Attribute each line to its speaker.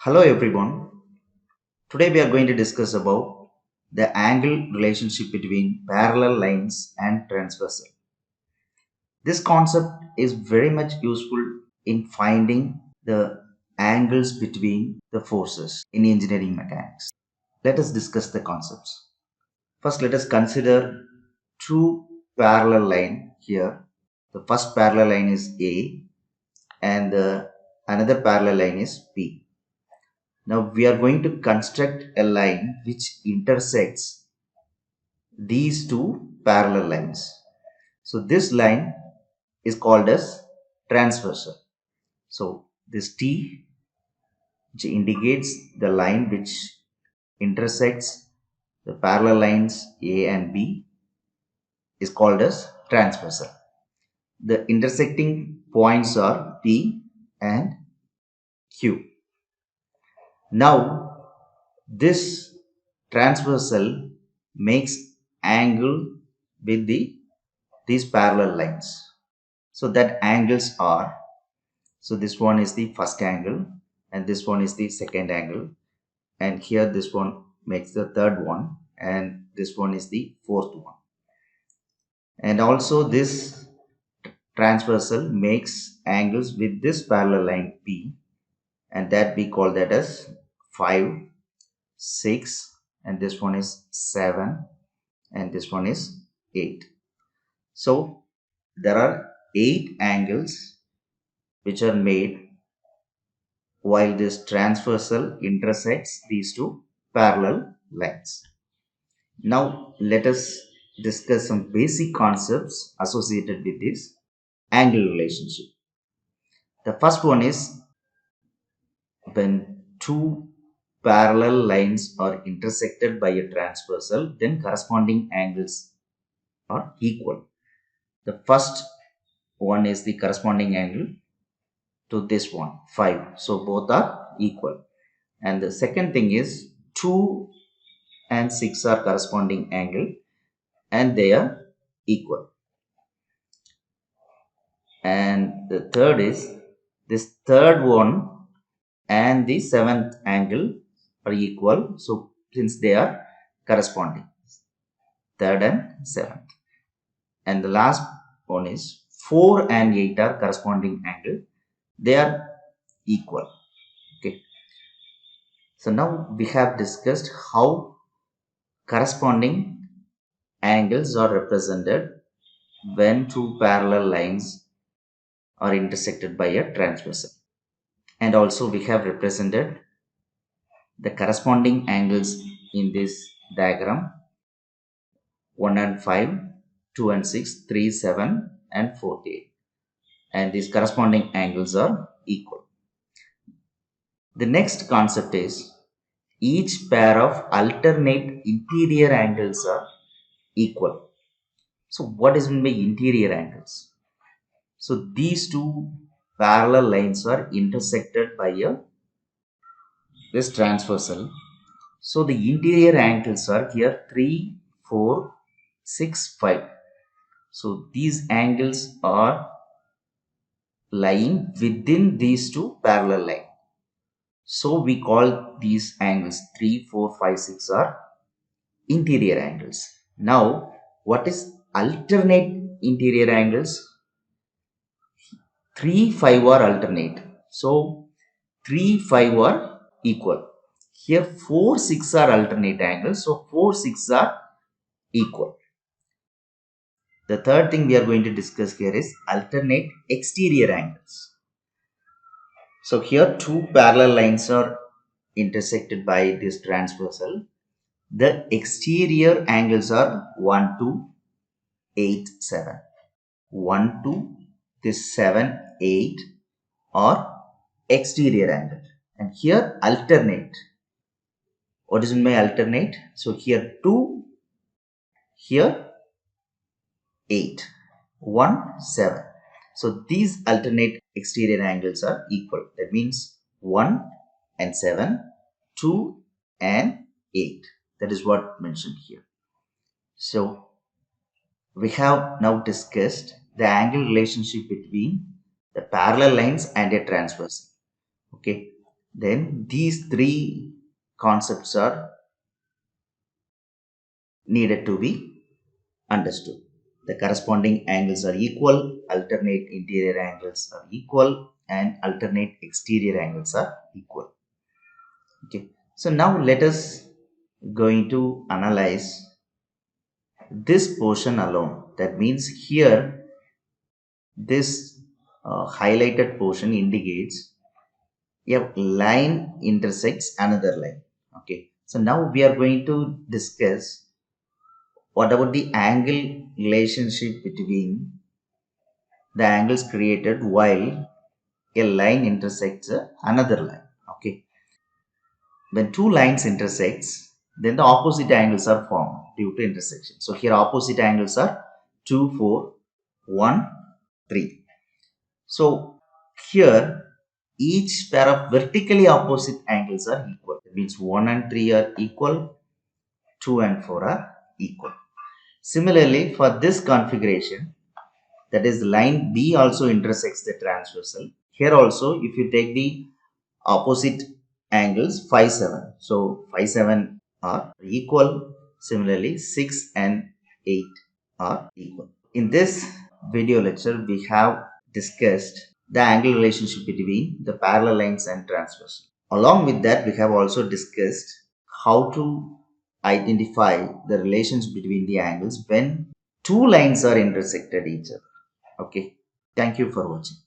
Speaker 1: Hello everyone. Today we are going to discuss about the angle relationship between parallel lines and transversal. This concept is very much useful in finding the angles between the forces in engineering mechanics. Let us discuss the concepts. First, let us consider two parallel line here. The first parallel line is A and the another parallel line is B. Now we are going to construct a line which intersects these two parallel lines. So this line is called as transversal. So this T, which indicates the line which intersects the parallel lines A and B, is called as transversal. The intersecting points are P and Q. Now this transversal makes angle with these parallel lines. So that angles are, so this one is the first angle and this one is the second angle, and here this one makes the third one and this one is the fourth one. And also this transversal makes angles with this parallel line P, and that we call that as 5, 6, and this one is 7, and this one is 8. So there are 8 angles which are made while this transversal intersects these two parallel lines. Now let us discuss some basic concepts associated with this angle relationship. The first one is when two parallel lines are intersected by a transversal, then corresponding angles are equal. The first one is the corresponding angle to this one, 5. So both are equal. And the second thing is 2 and 6 are corresponding angle and they are equal. And the third is this third one and the seventh angle are equal. So since they are corresponding, third and seventh. And the last one is 4 and 8 are corresponding angle. They are equal. Okay. So now we have discussed how corresponding angles are represented when two parallel lines are intersected by a transversal. And also we have represented the corresponding angles in this diagram: 1 and 5, 2 and 6, 3, 7 and 48. And these corresponding angles are equal. The next concept is each pair of alternate interior angles are equal. So what is meant by interior angles? So these two parallel lines are intersected by this transversal. So the interior angles are here 3, 4, 6, 5. So these angles are lying within these two parallel lines. So we call these angles 3, 4, 5, 6 are interior angles. Now what is alternate interior angles? 3, 5 are alternate. So 3, 5 are equal. Here 4, 6 are alternate angles. So 4, 6 are equal. The third thing we are going to discuss here is alternate exterior angles. So here two parallel lines are intersected by this transversal. The exterior angles are 1, 2, 8, 7. 1, 2, this 7, 8 are exterior angle. And here alternate. What is meant by alternate? So here 2, here 8, 1, 7. So these alternate exterior angles are equal. That means 1 and 7, 2 and 8. That is what mentioned here. So we have now discussed the angle relationship between the parallel lines and a transversal. Okay. then these three concepts are needed to be understood. The corresponding angles are equal, alternate interior angles are equal, and alternate exterior angles are equal. Okay, so now let us going to analyze this portion alone. That means here this highlighted portion indicates a line intersects another line. Okay, so now we are going to discuss what about the angle relationship between the angles created while a line intersects another line. Okay, when two lines intersects, then the opposite angles are formed due to intersection. So here opposite angles are 2, 4, 1, 3. So here each pair of vertically opposite angles are equal. It means 1 and 3 are equal, 2 and 4 are equal. Similarly, for this configuration, that is line B also intersects the transversal. Here also, if you take the opposite angles 5, 7. So 5, 7 are equal. Similarly, 6 and 8 are equal. In this video lecture, we have discussed the angle relationship between the parallel lines and transversal. Along with that, we have also discussed how to identify the relations between the angles when two lines are intersected each other. Okay. Thank you for watching.